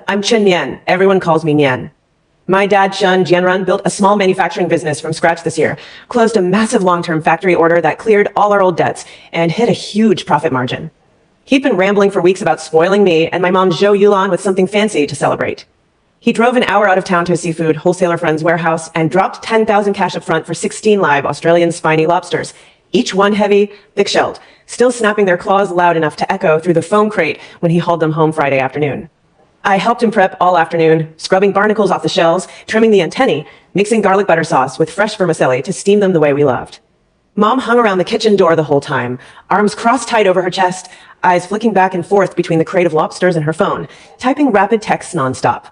I'm Chen Nian. Everyone calls me Nian. My dad, Shun Jianrun, built a small manufacturing business from scratch this year, closed a massive long-term factory order that cleared all our old debts, and hit a huge profit margin. He'd been rambling for weeks about spoiling me and my mom Zhou Yulan with something fancy to celebrate. He drove an hour out of town to a seafood wholesaler friend's warehouse and dropped 10,000 cash up front for 16 live Australian spiny lobsters, each one heavy, thick-shelled, still snapping their claws loud enough to echo through the foam crate when he hauled them home Friday afternoon. I helped him prep all afternoon, scrubbing barnacles off the shells, trimming the antennae, mixing garlic butter sauce with fresh vermicelli to steam them the way we loved. Mom hung around the kitchen door the whole time, arms crossed tight over her chest, eyes flicking back and forth between the crate of lobsters and her phone, typing rapid texts nonstop.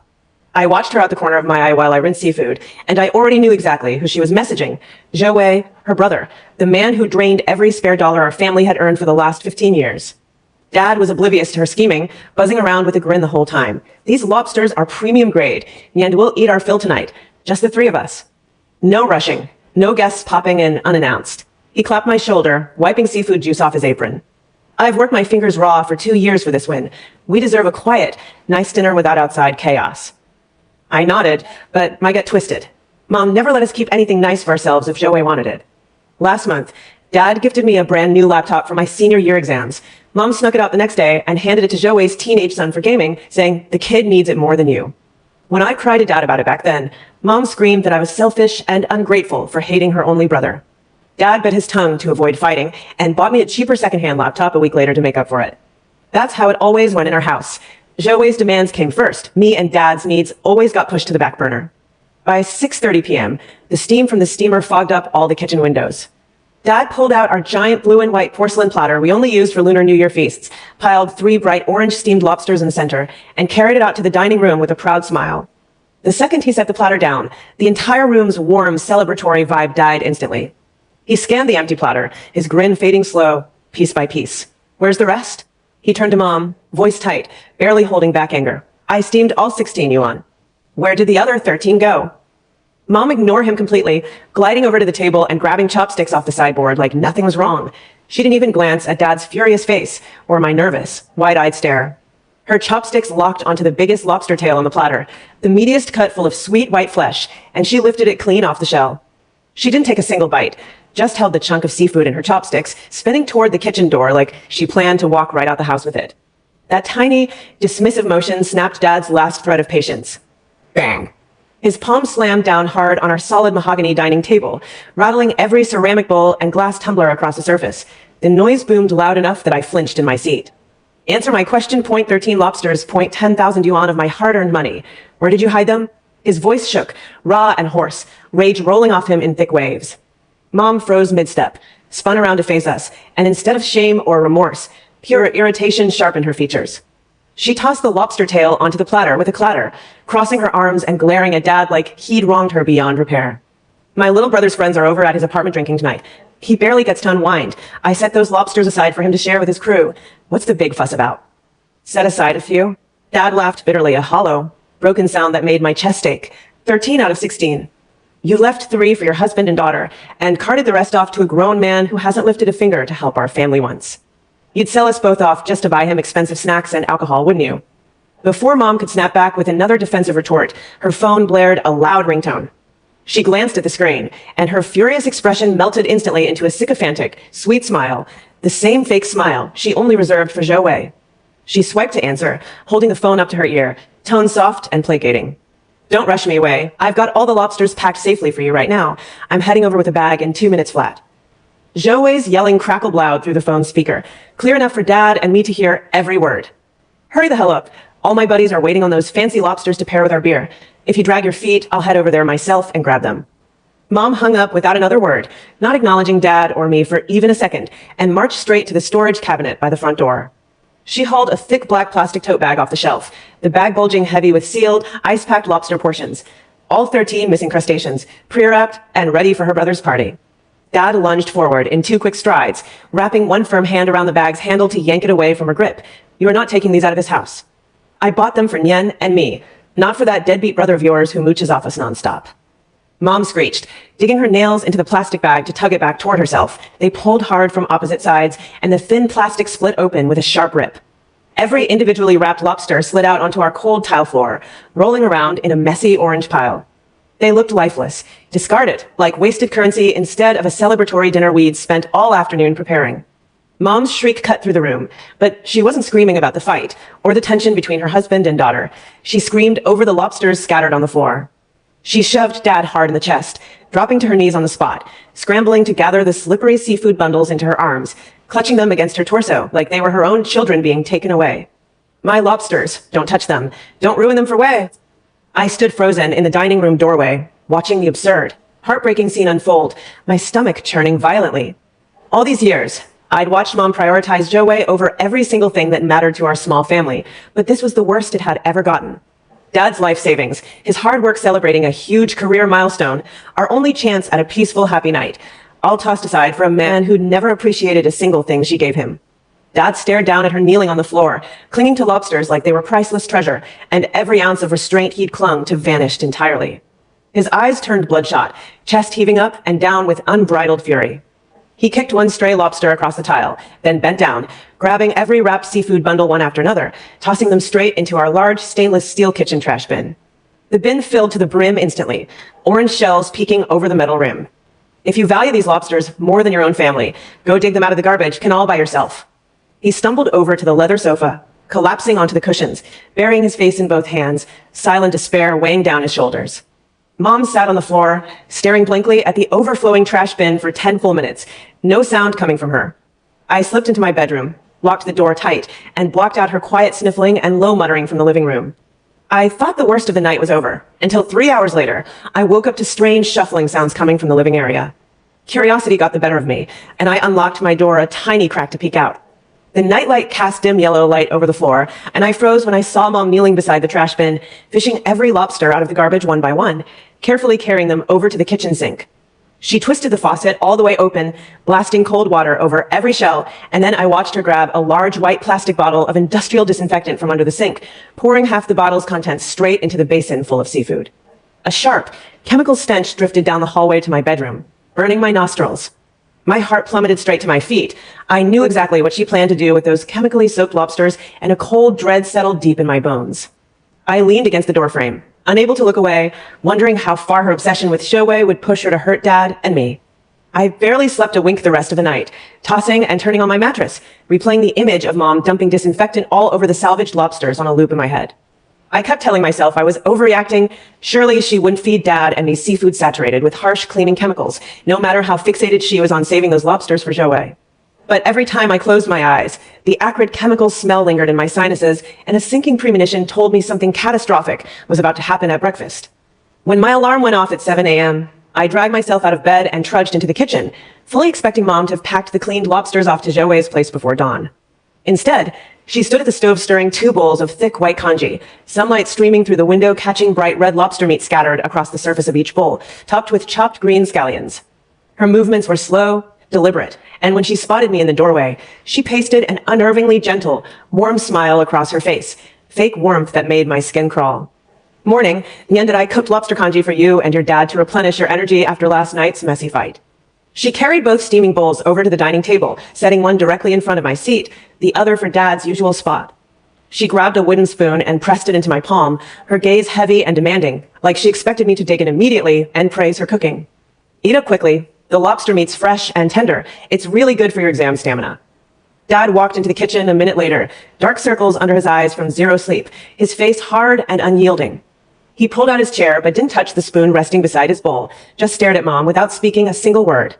I watched her out the corner of my eye while I rinsed seafood, and I already knew exactly who she was messaging. Zhou Wei, her brother, the man who drained every spare dollar our family had earned for the last 15 years. Dad was oblivious to her scheming, buzzing around with a grin the whole time. These lobsters are premium grade, and we'll eat our fill tonight. Just the three of us. No rushing. No guests popping in unannounced. He clapped my shoulder, wiping seafood juice off his apron. I've worked my fingers raw for 2 years for this win. We deserve a quiet, nice dinner without outside chaos. I nodded, but my gut twisted. Mom never let us keep anything nice for ourselves if Zhou Wei wanted it. Last month, Dad gifted me a brand new laptop for my senior year exams. Mom snuck it out the next day and handed it to Zhou Wei's teenage son for gaming, saying, "The kid needs it more than you." When I cried to Dad about it back then, Mom screamed that I was selfish and ungrateful for hating her only brother. Dad bit his tongue to avoid fighting and bought me a cheaper secondhand laptop a week later to make up for it. That's how it always went in our house. Zhou Wei's demands came first. Me and Dad's needs always got pushed to the back burner. By 6:30 p.m., the steam from the steamer fogged up all the kitchen windows. Dad pulled out our giant blue and white porcelain platter we only used for Lunar New Year feasts, piled 3 bright orange steamed lobsters in the center, and carried it out to the dining room with a proud smile. The second he set the platter down, the entire room's warm, celebratory vibe died instantly. He scanned the empty platter, his grin fading slow, piece by piece. "Where's the rest?" He turned to Mom, voice tight, barely holding back anger. "I steamed all 16 yuan. Where did the other 13 go?" Mom ignored him completely, gliding over to the table and grabbing chopsticks off the sideboard like nothing was wrong. She didn't even glance at Dad's furious face or my nervous, wide-eyed stare. Her chopsticks locked onto the biggest lobster tail on the platter, the meatiest cut full of sweet white flesh, and she lifted it clean off the shell. She didn't take a single bite, just held the chunk of seafood in her chopsticks, spinning toward the kitchen door like she planned to walk right out the house with it. That tiny, dismissive motion snapped Dad's last thread of patience. Bang! His palm slammed down hard on our solid mahogany dining table, rattling every ceramic bowl and glass tumbler across the surface. The noise boomed loud enough that I flinched in my seat. "Answer my question, point 13 lobsters, point 10,000 yuan of my hard-earned money. Where did you hide them?" His voice shook, raw and hoarse, rage rolling off him in thick waves. Mom froze mid-step, spun around to face us, and instead of shame or remorse, pure irritation sharpened her features. She tossed the lobster tail onto the platter with a clatter, crossing her arms and glaring at Dad like he'd wronged her beyond repair. "My little brother's friends are over at his apartment drinking tonight. He barely gets to unwind. I set those lobsters aside for him to share with his crew. What's the big fuss about?" "Set aside a few?" Dad laughed bitterly, a hollow, broken sound that made my chest ache. 13 out of 16. "You left 3 for your husband and daughter, and carted the rest off to a grown man who hasn't lifted a finger to help our family once. You'd sell us both off just to buy him expensive snacks and alcohol, wouldn't you?" Before Mom could snap back with another defensive retort, her phone blared a loud ringtone. She glanced at the screen, and her furious expression melted instantly into a sycophantic, sweet smile, the same fake smile she only reserved for Zhou Wei. She swiped to answer, holding the phone up to her ear, tone soft and placating. "Don't rush me away. I've got all the lobsters packed safely for you right now. I'm heading over with a bag in 2 minutes flat." Zhou Wei's yelling crackled loud through the phone's speaker, clear enough for Dad and me to hear every word. "Hurry the hell up. All my buddies are waiting on those fancy lobsters to pair with our beer. If you drag your feet, I'll head over there myself and grab them." Mom hung up without another word, not acknowledging Dad or me for even a second, and marched straight to the storage cabinet by the front door. She hauled a thick black plastic tote bag off the shelf, the bag bulging heavy with sealed, ice-packed lobster portions. All 13 missing crustaceans, pre-wrapped and ready for her brother's party. Dad lunged forward in 2 quick strides, wrapping one firm hand around the bag's handle to yank it away from her grip. "You are not taking these out of this house. I bought them for Nian and me, not for that deadbeat brother of yours who mooches off us nonstop." Mom screeched, digging her nails into the plastic bag to tug it back toward herself. They pulled hard from opposite sides, and the thin plastic split open with a sharp rip. Every individually wrapped lobster slid out onto our cold tile floor, rolling around in a messy orange pile. They looked lifeless, discarded, like wasted currency instead of a celebratory dinner we'd spent all afternoon preparing. Mom's shriek cut through the room, but she wasn't screaming about the fight or the tension between her husband and daughter. She screamed over the lobsters scattered on the floor. She shoved Dad hard in the chest, dropping to her knees on the spot, scrambling to gather the slippery seafood bundles into her arms, clutching them against her torso like they were her own children being taken away. My lobsters, don't touch them. Don't ruin them for Wei. I stood frozen in the dining room doorway, watching the absurd, heartbreaking scene unfold, my stomach churning violently. All these years, I'd watched Mom prioritize Zhou Wei over every single thing that mattered to our small family, but this was the worst it had ever gotten. Dad's life savings, his hard work celebrating a huge career milestone, our only chance at a peaceful, happy night, all tossed aside for a man who'd never appreciated a single thing she gave him. Dad stared down at her kneeling on the floor, clinging to lobsters like they were priceless treasure, and every ounce of restraint he'd clung to vanished entirely. His eyes turned bloodshot, chest heaving up and down with unbridled fury. He kicked one stray lobster across the tile, then bent down, grabbing every wrapped seafood bundle one after another, tossing them straight into our large stainless steel kitchen trash bin. The bin filled to the brim instantly, orange shells peeking over the metal rim. If you value these lobsters more than your own family, go dig them out of the garbage can all by yourself. He stumbled over to the leather sofa, collapsing onto the cushions, burying his face in both hands, silent despair weighing down his shoulders. Mom sat on the floor, staring blankly at the overflowing trash bin for 10 full minutes, no sound coming from her. I slipped into my bedroom, locked the door tight, and blocked out her quiet sniffling and low muttering from the living room. I thought the worst of the night was over, until 3 hours later, I woke up to strange shuffling sounds coming from the living area. Curiosity got the better of me, and I unlocked my door a tiny crack to peek out. The nightlight cast dim yellow light over the floor, and I froze when I saw Mom kneeling beside the trash bin, fishing every lobster out of the garbage one by one, carefully carrying them over to the kitchen sink. She twisted the faucet all the way open, blasting cold water over every shell, and then I watched her grab a large white plastic bottle of industrial disinfectant from under the sink, pouring half the bottle's contents straight into the basin full of seafood. A sharp, chemical stench drifted down the hallway to my bedroom, burning my nostrils. My heart plummeted straight to my feet. I knew exactly what she planned to do with those chemically soaked lobsters, and a cold dread settled deep in my bones. I leaned against the doorframe, unable to look away, wondering how far her obsession with Zhou Wei would push her to hurt Dad and me. I barely slept a wink the rest of the night, tossing and turning on my mattress, replaying the image of Mom dumping disinfectant all over the salvaged lobsters on a loop in my head. I kept telling myself I was overreacting. Surely she wouldn't feed Dad and me seafood saturated with harsh cleaning chemicals, no matter how fixated she was on saving those lobsters for Zhou Wei. But every time I closed my eyes, the acrid chemical smell lingered in my sinuses, and a sinking premonition told me something catastrophic was about to happen at breakfast. When my alarm went off at 7 a.m., I dragged myself out of bed and trudged into the kitchen, fully expecting Mom to have packed the cleaned lobsters off to Zhou Wei's place before dawn. Instead, she stood at the stove stirring 2 bowls of thick white congee, sunlight streaming through the window catching bright red lobster meat scattered across the surface of each bowl, topped with chopped green scallions. Her movements were slow, deliberate, and when she spotted me in the doorway, she pasted an unnervingly gentle, warm smile across her face, fake warmth that made my skin crawl. Morning, Nyan and I cooked lobster congee for you and your dad to replenish your energy after last night's messy fight. She carried both steaming bowls over to the dining table, setting one directly in front of my seat, the other for Dad's usual spot. She grabbed a wooden spoon and pressed it into my palm, her gaze heavy and demanding, like she expected me to dig in immediately and praise her cooking. Eat up quickly. The lobster meat's fresh and tender. It's really good for your exam stamina. Dad walked into the kitchen a minute later, dark circles under his eyes from zero sleep, his face hard and unyielding. He pulled out his chair but didn't touch the spoon resting beside his bowl, just stared at Mom without speaking a single word.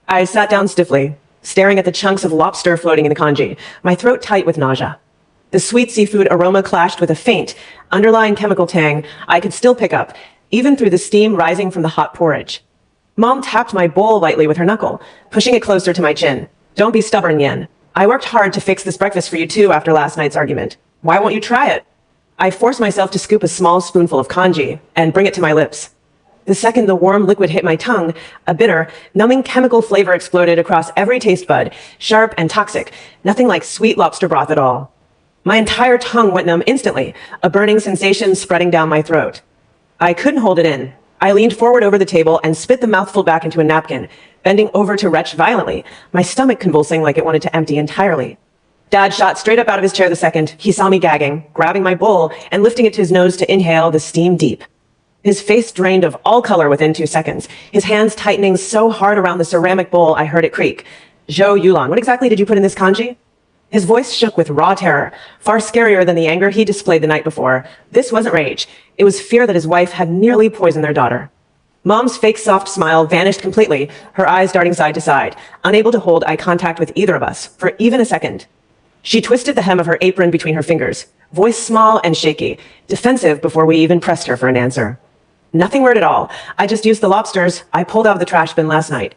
I sat down stiffly, staring at the chunks of lobster floating in the congee, my throat tight with nausea. The sweet seafood aroma clashed with a faint, underlying chemical tang I could still pick up, even through the steam rising from the hot porridge. Mom tapped my bowl lightly with her knuckle, pushing it closer to my chin. Don't be stubborn, Yen. I worked hard to fix this breakfast for you too after last night's argument. Why won't you try it? I forced myself to scoop a small spoonful of congee and bring it to my lips. The second the warm liquid hit my tongue, a bitter, numbing chemical flavor exploded across every taste bud, sharp and toxic, nothing like sweet lobster broth at all. My entire tongue went numb instantly, a burning sensation spreading down my throat. I couldn't hold it in. I leaned forward over the table and spit the mouthful back into a napkin, bending over to retch violently, my stomach convulsing like it wanted to empty entirely. Dad shot straight up out of his chair the second he saw me gagging, grabbing my bowl and lifting it to his nose to inhale the steam deep. His face drained of all color within 2 seconds, his hands tightening so hard around the ceramic bowl I heard it creak. Zhou Yulan, what exactly did you put in this kanji? His voice shook with raw terror, far scarier than the anger he displayed the night before. This wasn't rage. It was fear that his wife had nearly poisoned their daughter. Mom's fake soft smile vanished completely, her eyes darting side to side, unable to hold eye contact with either of us for even a second. She twisted the hem of her apron between her fingers, voice small and shaky, defensive before we even pressed her for an answer. Nothing weird at all. I just used the lobsters I pulled out of the trash bin last night.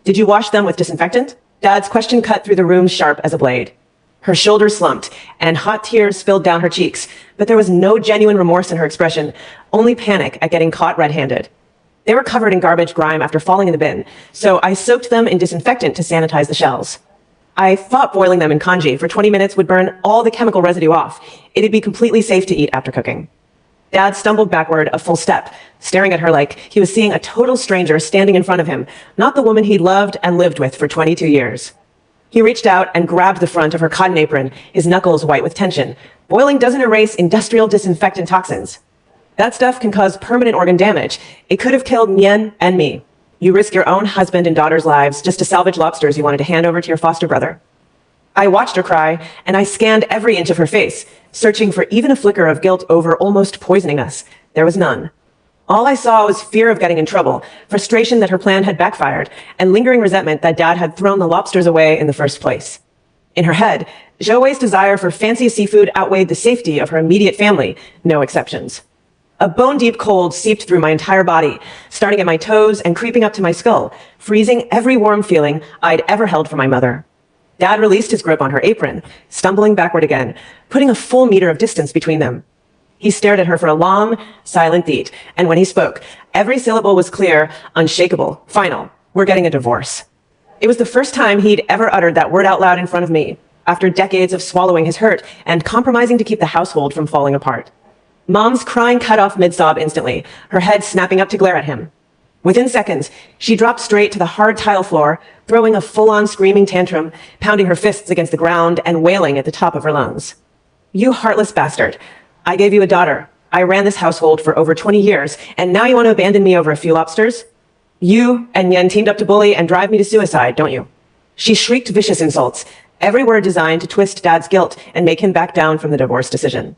Did you wash them with disinfectant? Dad's question cut through the room sharp as a blade. Her shoulders slumped, and hot tears spilled down her cheeks, but there was no genuine remorse in her expression, only panic at getting caught red-handed. They were covered in garbage grime after falling in the bin, so I soaked them in disinfectant to sanitize the shells. I thought boiling them in kanji for 20 minutes would burn all the chemical residue off. It'd be completely safe to eat after cooking. Dad stumbled backward a full step, staring at her like he was seeing a total stranger standing in front of him, not the woman he'd loved and lived with for 22 years. He reached out and grabbed the front of her cotton apron, his knuckles white with tension. Boiling doesn't erase industrial disinfectant toxins. That stuff can cause permanent organ damage. It could have killed Mien and me. You risk your own husband and daughter's lives just to salvage lobsters you wanted to hand over to your foster brother. I watched her cry, and I scanned every inch of her face, searching for even a flicker of guilt over almost poisoning us. There was none. All I saw was fear of getting in trouble, frustration that her plan had backfired, and lingering resentment that Dad had thrown the lobsters away in the first place. In her head, Zhou Wei's desire for fancy seafood outweighed the safety of her immediate family, no exceptions. A bone-deep cold seeped through my entire body, starting at my toes and creeping up to my skull, freezing every warm feeling I'd ever held for my mother. Dad released his grip on her apron, stumbling backward again, putting a full meter of distance between them. He stared at her for a long, silent beat, and when he spoke, every syllable was clear, unshakable, final. We're getting a divorce. It was the first time he'd ever uttered that word out loud in front of me, after decades of swallowing his hurt and compromising to keep the household from falling apart. Mom's crying cut off mid-sob instantly, her head snapping up to glare at him. Within seconds, she dropped straight to the hard tile floor, throwing a full-on screaming tantrum, pounding her fists against the ground and wailing at the top of her lungs. You heartless bastard. I gave you a daughter. I ran this household for over 20 years, and now you want to abandon me over a few lobsters? You and Yen teamed up to bully and drive me to suicide, don't you? She shrieked vicious insults, every word designed to twist Dad's guilt and make him back down from the divorce decision.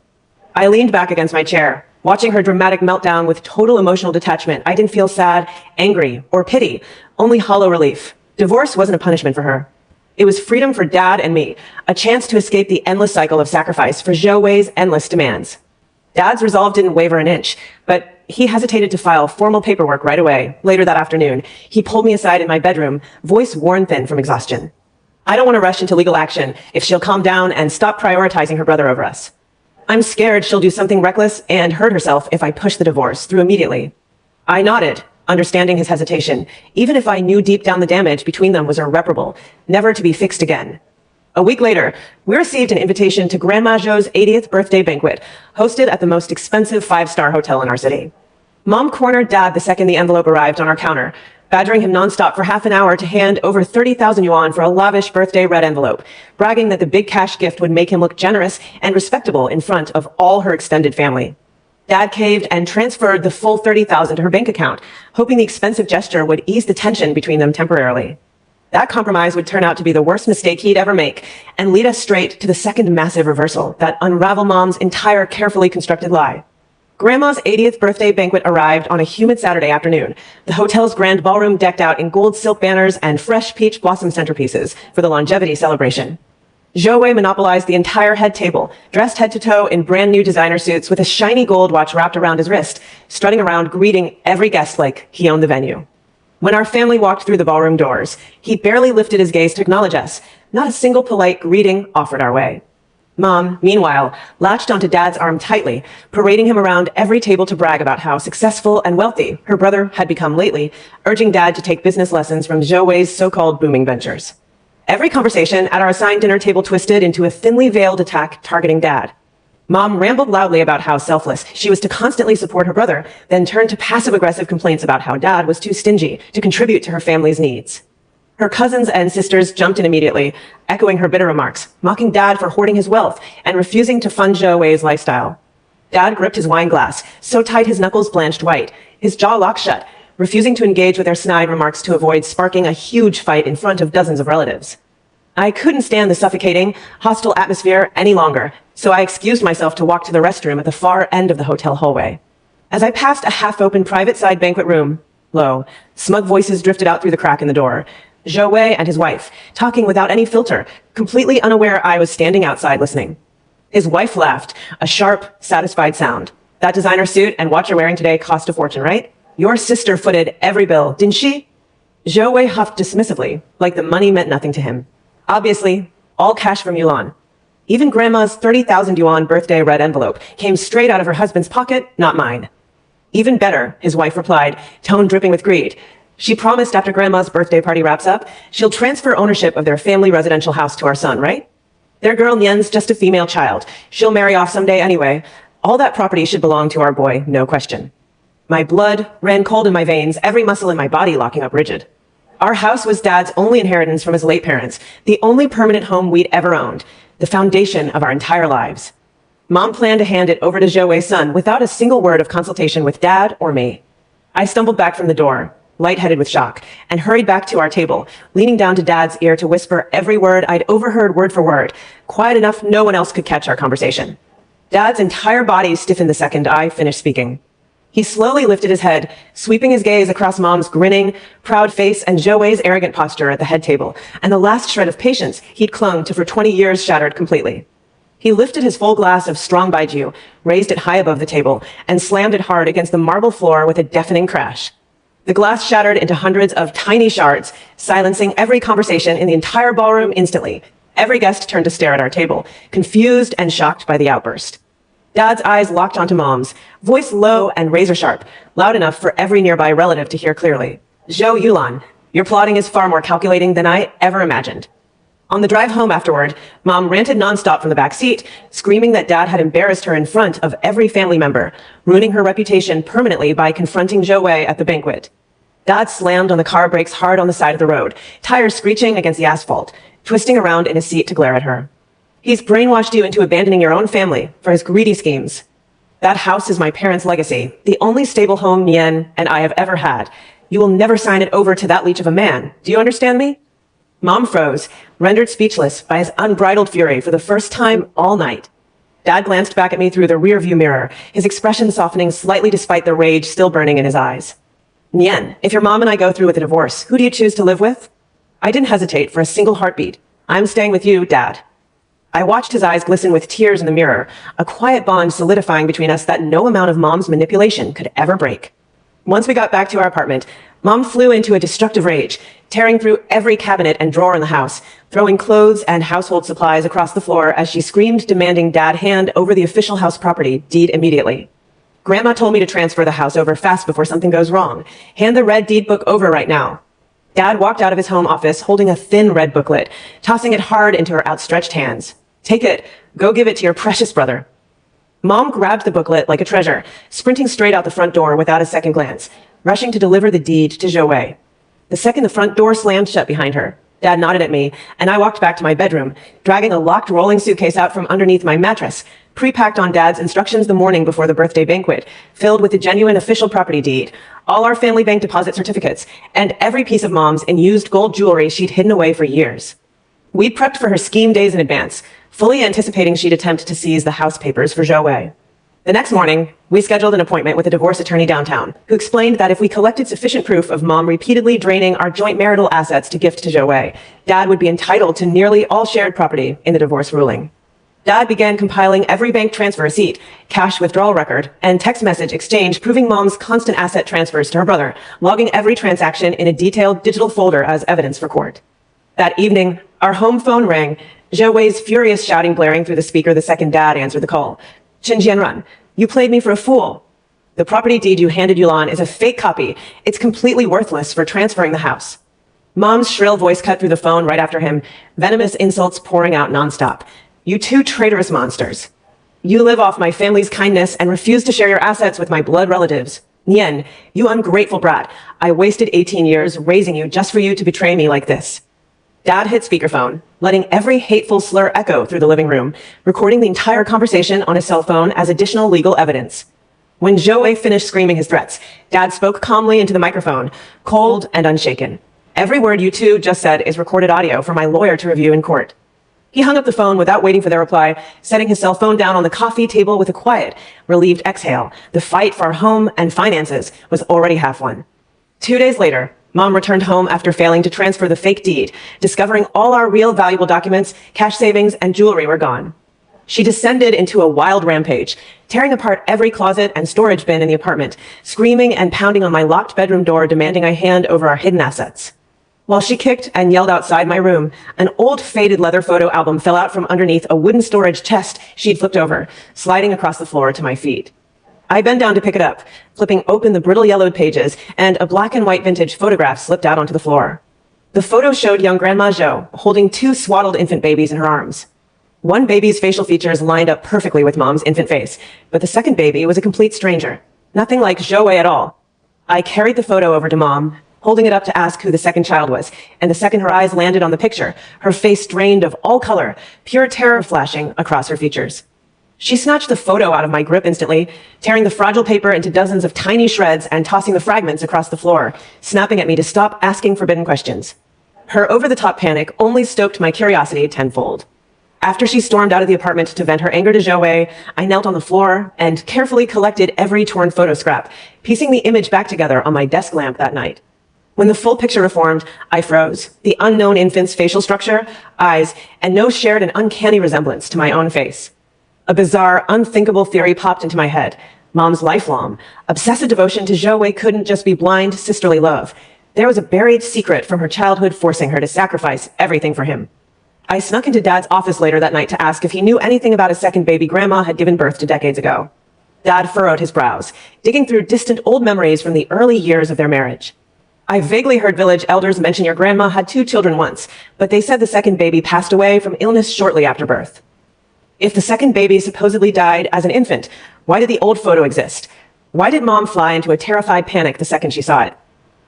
I leaned back against my chair, watching her dramatic meltdown with total emotional detachment. I didn't feel sad, angry, or pity, only hollow relief. Divorce wasn't a punishment for her. It was freedom for Dad and me, a chance to escape the endless cycle of sacrifice for Zhou Wei's endless demands. Dad's resolve didn't waver an inch, but he hesitated to file formal paperwork right away. Later that afternoon, he pulled me aside in my bedroom, voice worn thin from exhaustion. I don't want to rush into legal action if she'll calm down and stop prioritizing her brother over us. I'm scared she'll do something reckless and hurt herself if I push the divorce through immediately. I nodded, understanding his hesitation, even if I knew deep down the damage between them was irreparable, never to be fixed again. A week later, we received an invitation to Grandma Zhou's 80th birthday banquet, hosted at the most expensive 5-star hotel in our city. Mom cornered Dad the second the envelope arrived on our counter, badgering him nonstop for half an hour to hand over 30,000 yuan for a lavish birthday red envelope, bragging that the big cash gift would make him look generous and respectable in front of all her extended family. Dad caved and transferred the full 30,000 to her bank account, hoping the expensive gesture would ease the tension between them temporarily. That compromise would turn out to be the worst mistake he'd ever make and lead us straight to the second massive reversal that unraveled Mom's entire carefully constructed lie. Grandma's 80th birthday banquet arrived on a humid Saturday afternoon, the hotel's grand ballroom decked out in gold silk banners and fresh peach blossom centerpieces for the longevity celebration. Zhou Wei monopolized the entire head table, dressed head to toe in brand new designer suits with a shiny gold watch wrapped around his wrist, strutting around greeting every guest like he owned the venue. When our family walked through the ballroom doors, he barely lifted his gaze to acknowledge us, not a single polite greeting offered our way. Mom, meanwhile, latched onto Dad's arm tightly, parading him around every table to brag about how successful and wealthy her brother had become lately, urging Dad to take business lessons from Zhou Wei's so-called booming ventures. Every conversation at our assigned dinner table twisted into a thinly veiled attack targeting Dad. Mom rambled loudly about how selfless she was to constantly support her brother, then turned to passive-aggressive complaints about how Dad was too stingy to contribute to her family's needs. Her cousins and sisters jumped in immediately, echoing her bitter remarks, mocking Dad for hoarding his wealth and refusing to fund Zhou Wei's lifestyle. Dad gripped his wine glass, so tight his knuckles blanched white, his jaw locked shut, refusing to engage with their snide remarks to avoid sparking a huge fight in front of dozens of relatives. I couldn't stand the suffocating, hostile atmosphere any longer, so I excused myself to walk to the restroom at the far end of the hotel hallway. As I passed a half-open private side banquet room, lo, smug voices drifted out through the crack in the door. Zhou Wei and his wife, talking without any filter, completely unaware I was standing outside listening. His wife laughed, a sharp, satisfied sound. That designer suit and watch you're wearing today cost a fortune, right? Your sister footed every bill, didn't she? Zhou Wei huffed dismissively, like the money meant nothing to him. Obviously, all cash from Yulan. Even Grandma's 30,000 yuan birthday red envelope came straight out of her husband's pocket, not mine. Even better, his wife replied, tone dripping with greed. She promised after Grandma's birthday party wraps up, she'll transfer ownership of their family residential house to our son, right? Their girl Nian's just a female child. She'll marry off someday anyway. All that property should belong to our boy, no question. My blood ran cold in my veins, every muscle in my body locking up rigid. Our house was Dad's only inheritance from his late parents, the only permanent home we'd ever owned, the foundation of our entire lives. Mom planned to hand it over to Zhou Wei's son without a single word of consultation with Dad or me. I stumbled back from the door, lightheaded with shock, and hurried back to our table, leaning down to Dad's ear to whisper every word I'd overheard word for word, quiet enough no one else could catch our conversation. Dad's entire body stiffened the second I finished speaking. He slowly lifted his head, sweeping his gaze across Mom's grinning, proud face and Zhou Wei's arrogant posture at the head table, and the last shred of patience he'd clung to for 20 years shattered completely. He lifted his full glass of strong baijiu, raised it high above the table, and slammed it hard against the marble floor with a deafening crash. The glass shattered into hundreds of tiny shards, silencing every conversation in the entire ballroom instantly. Every guest turned to stare at our table, confused and shocked by the outburst. Dad's eyes locked onto Mom's, voice low and razor-sharp, loud enough for every nearby relative to hear clearly. Zhou Yulan, your plotting is far more calculating than I ever imagined. On the drive home afterward, Mom ranted nonstop from the back seat, screaming that Dad had embarrassed her in front of every family member, ruining her reputation permanently by confronting Zhou Wei at the banquet. Dad slammed on the car brakes hard on the side of the road, tires screeching against the asphalt, twisting around in his seat to glare at her. He's brainwashed you into abandoning your own family for his greedy schemes. That house is my parents' legacy, the only stable home Nian and I have ever had. You will never sign it over to that leech of a man. Do you understand me? Mom froze, rendered speechless by his unbridled fury for the first time all night. Dad glanced back at me through the rearview mirror, his expression softening slightly despite the rage still burning in his eyes. Nian, if your mom and I go through with a divorce, who do you choose to live with? I didn't hesitate for a single heartbeat. I'm staying with you, Dad. I watched his eyes glisten with tears in the mirror, a quiet bond solidifying between us that no amount of Mom's manipulation could ever break. Once we got back to our apartment, Mom flew into a destructive rage, tearing through every cabinet and drawer in the house, throwing clothes and household supplies across the floor as she screamed, demanding Dad hand over the official house property deed immediately. Grandma told me to transfer the house over fast before something goes wrong. Hand the red deed book over right now. Dad walked out of his home office holding a thin red booklet, tossing it hard into her outstretched hands. Take it. Go give it to your precious brother. Mom grabbed the booklet like a treasure, sprinting straight out the front door without a second glance, rushing to deliver the deed to Zhou Wei. The second the front door slammed shut behind her, Dad nodded at me, and I walked back to my bedroom, dragging a locked rolling suitcase out from underneath my mattress, pre-packed on Dad's instructions the morning before the birthday banquet, filled with the genuine official property deed, all our family bank deposit certificates, and every piece of Mom's in used gold jewelry she'd hidden away for years. We'd prepped for her scheme days in advance, fully anticipating she'd attempt to seize the house papers for Zhou Wei. The next morning, we scheduled an appointment with a divorce attorney downtown, who explained that if we collected sufficient proof of Mom repeatedly draining our joint marital assets to gift to Zhou Wei, Dad would be entitled to nearly all shared property in the divorce ruling. Dad began compiling every bank transfer receipt, cash withdrawal record, and text message exchange proving Mom's constant asset transfers to her brother, logging every transaction in a detailed digital folder as evidence for court. That evening, our home phone rang, Zhou Wei's furious shouting blaring through the speaker the second Dad answered the call. Chen Jianran, you played me for a fool. The property deed you handed Yulan is a fake copy. It's completely worthless for transferring the house. Mom's shrill voice cut through the phone right after him, venomous insults pouring out nonstop. You two traitorous monsters. You live off my family's kindness and refuse to share your assets with my blood relatives. Nien, you ungrateful brat. I wasted 18 years raising you just for you to betray me like this. Dad hit speakerphone, letting every hateful slur echo through the living room, recording the entire conversation on his cell phone as additional legal evidence. When Joey finished screaming his threats, Dad spoke calmly into the microphone, cold and unshaken. Every word you two just said is recorded audio for my lawyer to review in court. He hung up the phone without waiting for their reply, setting his cell phone down on the coffee table with a quiet, relieved exhale. The fight for our home and finances was already half won. 2 days later, Mom returned home after failing to transfer the fake deed, discovering all our real valuable documents, cash savings, and jewelry were gone. She descended into a wild rampage, tearing apart every closet and storage bin in the apartment, screaming and pounding on my locked bedroom door, demanding I hand over our hidden assets. While she kicked and yelled outside my room, an old faded leather photo album fell out from underneath a wooden storage chest she'd flipped over, sliding across the floor to my feet. I bent down to pick it up, flipping open the brittle yellowed pages, and a black and white vintage photograph slipped out onto the floor. The photo showed young Grandma Jo holding 2 swaddled infant babies in her arms. One baby's facial features lined up perfectly with Mom's infant face, but the second baby was a complete stranger. Nothing like Joey at all. I carried the photo over to Mom, holding it up to ask who the second child was, and the second her eyes landed on the picture, her face drained of all color, pure terror flashing across her features. She snatched the photo out of my grip instantly, tearing the fragile paper into dozens of tiny shreds and tossing the fragments across the floor, snapping at me to stop asking forbidden questions. Her over-the-top panic only stoked my curiosity tenfold. After she stormed out of the apartment to vent her anger to Joey, I knelt on the floor and carefully collected every torn photo scrap, piecing the image back together on my desk lamp that night. When the full picture reformed, I froze. The unknown infant's facial structure, eyes, and nose shared an uncanny resemblance to my own face. A bizarre, unthinkable theory popped into my head. Mom's lifelong, obsessive devotion to Joey couldn't just be blind, sisterly love. There was a buried secret from her childhood forcing her to sacrifice everything for him. I snuck into Dad's office later that night to ask if he knew anything about a second baby Grandma had given birth to decades ago. Dad furrowed his brows, digging through distant old memories from the early years of their marriage. I vaguely heard village elders mention your grandma had 2 children once, but they said the second baby passed away from illness shortly after birth. If the second baby supposedly died as an infant, why did the old photo exist? Why did Mom fly into a terrified panic the second she saw it?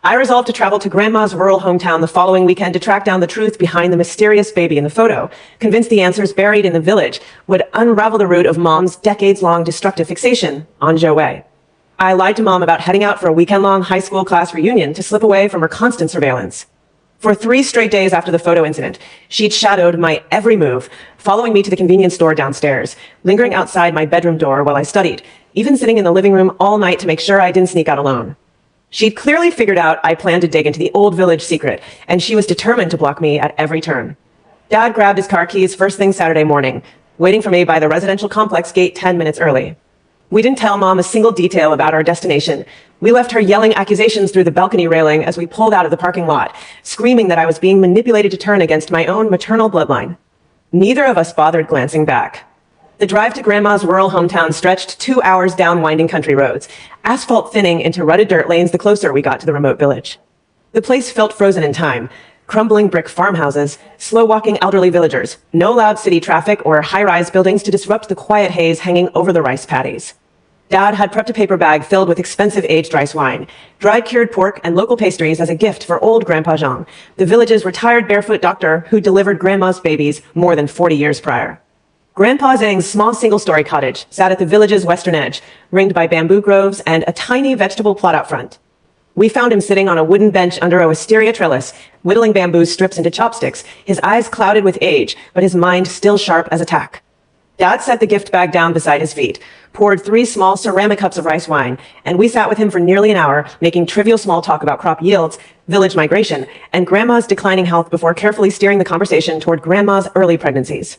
I resolved to travel to Grandma's rural hometown the following weekend to track down the truth behind the mysterious baby in the photo, convinced the answers buried in the village would unravel the root of Mom's decades-long destructive fixation on Joey. I lied to Mom about heading out for a weekend-long high school class reunion to slip away from her constant surveillance. For 3 straight days after the photo incident, she'd shadowed my every move, following me to the convenience store downstairs, lingering outside my bedroom door while I studied, even sitting in the living room all night to make sure I didn't sneak out alone. She'd clearly figured out I planned to dig into the old village secret, and she was determined to block me at every turn. Dad grabbed his car keys first thing Saturday morning, waiting for me by the residential complex gate 10 minutes early. We didn't tell Mom a single detail about our destination. We left her yelling accusations through the balcony railing as we pulled out of the parking lot, screaming that I was being manipulated to turn against my own maternal bloodline. Neither of us bothered glancing back. The drive to Grandma's rural hometown stretched 2 hours down winding country roads, asphalt thinning into rutted dirt lanes the closer we got to the remote village. The place felt frozen in time. Crumbling brick farmhouses, slow-walking elderly villagers, no loud city traffic or high-rise buildings to disrupt the quiet haze hanging over the rice paddies. Dad had prepped a paper bag filled with expensive aged rice wine, dried cured pork, and local pastries as a gift for old Grandpa Jean, the village's retired barefoot doctor who delivered Grandma's babies more than 40 years prior. Grandpa Zhang's small single-story cottage sat at the village's western edge, ringed by bamboo groves and a tiny vegetable plot out front. We found him sitting on a wooden bench under a wisteria trellis, whittling bamboo strips into chopsticks, his eyes clouded with age, but his mind still sharp as a tack. Dad set the gift bag down beside his feet, poured 3 small ceramic cups of rice wine, and we sat with him for nearly an hour, making trivial small talk about crop yields, village migration, and Grandma's declining health before carefully steering the conversation toward Grandma's early pregnancies.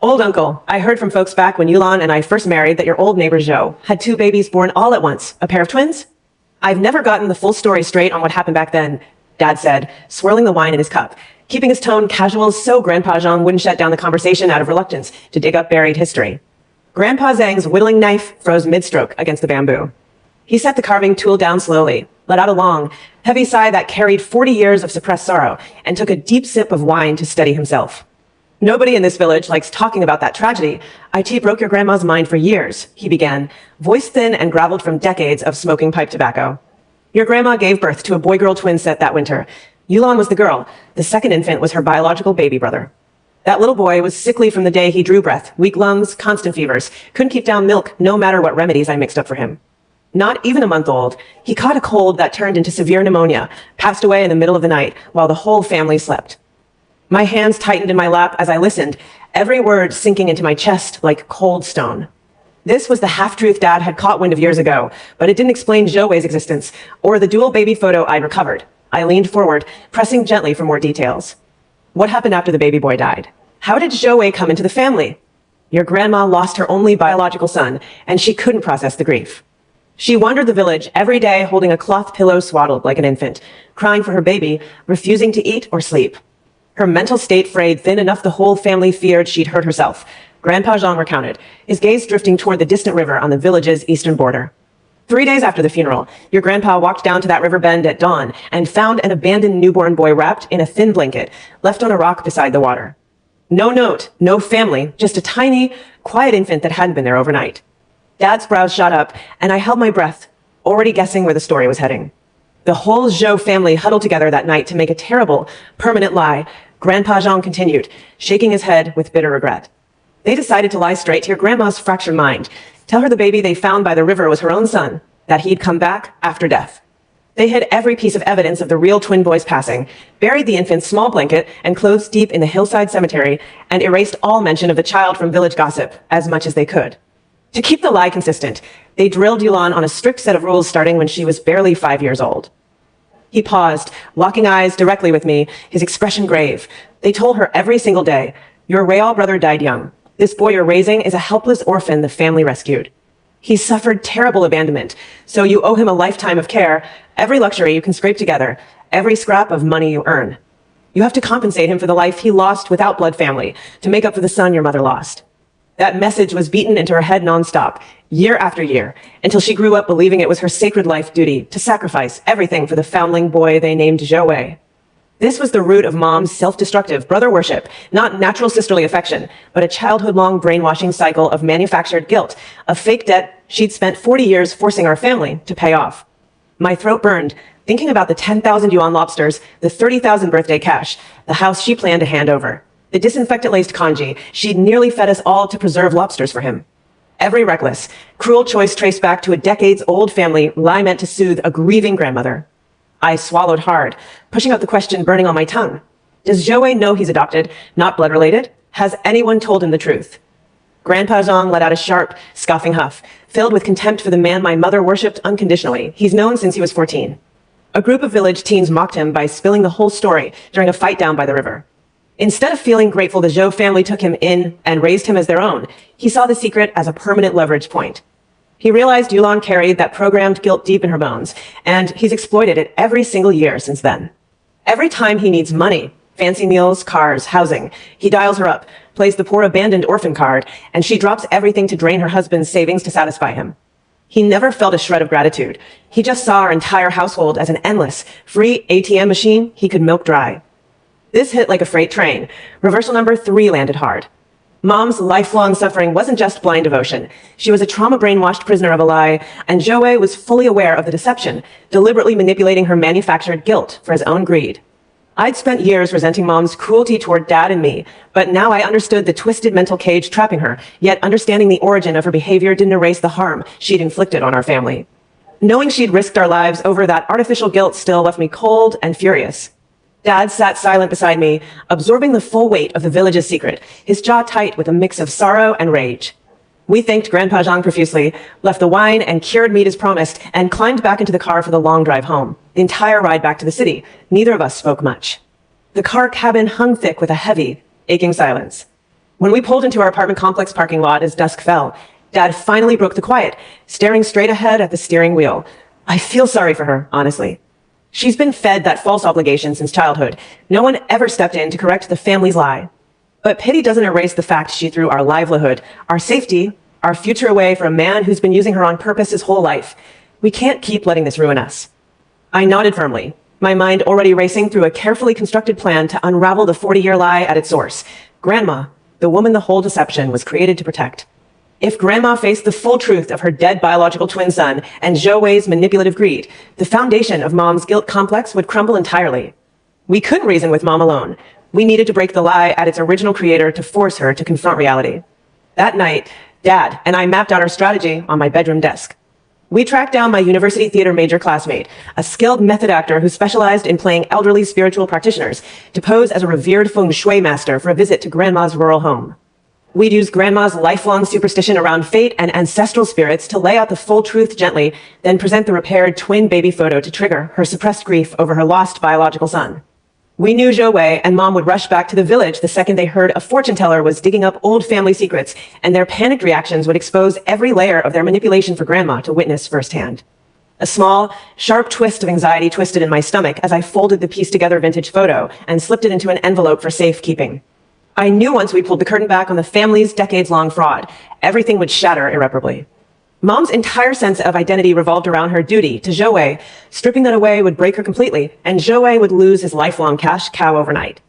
Old uncle, I heard from folks back when Yulan and I first married that your old neighbor Zhou had 2 babies born all at once, a pair of twins? I've never gotten the full story straight on what happened back then, Dad said, swirling the wine in his cup, keeping his tone casual so Grandpa Jean wouldn't shut down the conversation out of reluctance to dig up buried history. Grandpa Zhang's whittling knife froze mid-stroke against the bamboo. He set the carving tool down slowly, let out a long, heavy sigh that carried 40 years of suppressed sorrow, and took a deep sip of wine to steady himself. Nobody in this village likes talking about that tragedy. IT broke your grandma's mind for years, he began, voice thin and graveled from decades of smoking pipe tobacco. Your grandma gave birth to a boy-girl twin set that winter. Yulon was the girl. The second infant was her biological baby brother. That little boy was sickly from the day he drew breath, weak lungs, constant fevers, couldn't keep down milk no matter what remedies I mixed up for him. Not even a month old, he caught a cold that turned into severe pneumonia, passed away in the middle of the night while the whole family slept. My hands tightened in my lap as I listened, every word sinking into my chest like cold stone. This was the half-truth Dad had caught wind of years ago, but it didn't explain Zhouwei's existence or the dual baby photo I'd recovered. I leaned forward, pressing gently for more details. What happened after the baby boy died? How did Zhouwei come into the family? Your grandma lost her only biological son, and she couldn't process the grief. She wandered the village every day holding a cloth pillow swaddled like an infant, crying for her baby, refusing to eat or sleep. Her mental state frayed thin enough the whole family feared she'd hurt herself. Grandpa Zhang recounted, his gaze drifting toward the distant river on the village's eastern border. 3 days after the funeral, your grandpa walked down to that river bend at dawn and found an abandoned newborn boy wrapped in a thin blanket, left on a rock beside the water. No note, no family, just a tiny, quiet infant that hadn't been there overnight. Dad's brows shot up, and I held my breath, already guessing where the story was heading. The whole Zhou family huddled together that night to make a terrible, permanent lie. Grandpa Zhang continued, shaking his head with bitter regret. They decided to lie straight to your grandma's fractured mind, tell her the baby they found by the river was her own son, that he'd come back after death. They hid every piece of evidence of the real twin boys' passing, buried the infant's small blanket and clothes deep in the hillside cemetery, and erased all mention of the child from village gossip as much as they could. To keep the lie consistent, they drilled Yulon on a strict set of rules starting when she was barely 5 years old. He paused, locking eyes directly with me, his expression grave. They told her every single day, your Real brother died young. This boy you're raising is a helpless orphan the family rescued. He suffered terrible abandonment, so you owe him a lifetime of care, every luxury you can scrape together, every scrap of money you earn. You have to compensate him for the life he lost without blood family, to make up for the son your mother lost. That message was beaten into her head nonstop, year after year, until she grew up believing it was her sacred life duty to sacrifice everything for the foundling boy they named Zhouwei. This was the root of Mom's self-destructive brother worship, not natural sisterly affection, but a childhood-long brainwashing cycle of manufactured guilt, a fake debt she'd spent 40 years forcing our family to pay off. My throat burned, thinking about the 10,000 yuan lobsters, the 30,000 birthday cash, the house she planned to hand over. The disinfectant-laced congee she'd nearly fed us all to preserve lobsters for him. Every reckless, cruel choice traced back to a decades-old family lie meant to soothe a grieving grandmother. I swallowed hard, pushing out the question burning on my tongue. Does Zhouwei know he's adopted, not blood-related? Has anyone told him the truth? Grandpa Zhang let out a sharp, scoffing huff, filled with contempt for the man my mother worshipped unconditionally. He's known since he was 14. A group of village teens mocked him by spilling the whole story during a fight down by the river. Instead of feeling grateful the Zhou family took him in and raised him as their own, he saw the secret as a permanent leverage point. He realized Yulon carried that programmed guilt deep in her bones, and he's exploited it every single year since then. Every time he needs money, fancy meals, cars, housing, he dials her up, plays the poor abandoned orphan card, and she drops everything to drain her husband's savings to satisfy him. He never felt a shred of gratitude. He just saw our entire household as an endless, free ATM machine he could milk dry. This hit like a freight train. Reversal number 3 landed hard. Mom's lifelong suffering wasn't just blind devotion. She was a trauma-brainwashed prisoner of a lie, and Zhouwei was fully aware of the deception, deliberately manipulating her manufactured guilt for his own greed. I'd spent years resenting Mom's cruelty toward Dad and me, but now I understood the twisted mental cage trapping her, yet understanding the origin of her behavior didn't erase the harm she'd inflicted on our family. Knowing she'd risked our lives over that artificial guilt still left me cold and furious. Dad sat silent beside me, absorbing the full weight of the village's secret, his jaw tight with a mix of sorrow and rage. We thanked Grandpa Zhang profusely, left the wine and cured meat as promised, and climbed back into the car for the long drive home. The entire ride back to the city, neither of us spoke much. The car cabin hung thick with a heavy, aching silence. When we pulled into our apartment complex parking lot as dusk fell, Dad finally broke the quiet, staring straight ahead at the steering wheel. I feel sorry for her, honestly. She's been fed that false obligation since childhood. No one ever stepped in to correct the family's lie. But pity doesn't erase the fact she threw our livelihood, our safety, our future away for a man who's been using her on purpose his whole life. We can't keep letting this ruin us. I nodded firmly, my mind already racing through a carefully constructed plan to unravel the 40-year lie at its source. Grandma, the woman the whole deception was created to protect. If Grandma faced the full truth of her dead biological twin son and Zhou Wei's manipulative greed, the foundation of Mom's guilt complex would crumble entirely. We couldn't reason with Mom alone. We needed to break the lie at its original creator to force her to confront reality. That night, Dad and I mapped out our strategy on my bedroom desk. We tracked down my university theater major classmate, a skilled method actor who specialized in playing elderly spiritual practitioners, to pose as a revered feng shui master for a visit to Grandma's rural home. We'd use Grandma's lifelong superstition around fate and ancestral spirits to lay out the full truth gently, then present the repaired twin baby photo to trigger her suppressed grief over her lost biological son. We knew Zhou Wei and Mom would rush back to the village the second they heard a fortune teller was digging up old family secrets, and their panicked reactions would expose every layer of their manipulation for Grandma to witness firsthand. A small, sharp twist of anxiety twisted in my stomach as I folded the pieced-together vintage photo and slipped it into an envelope for safekeeping. I knew once we pulled the curtain back on the family's decades-long fraud, everything would shatter irreparably. Mom's entire sense of identity revolved around her duty to Zhou Wei. Stripping that away would break her completely, and Zhou Wei would lose his lifelong cash cow overnight.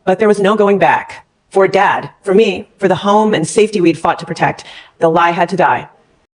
But there was no going back. For Dad, for me, for the home and safety we'd fought to protect, the lie had to die.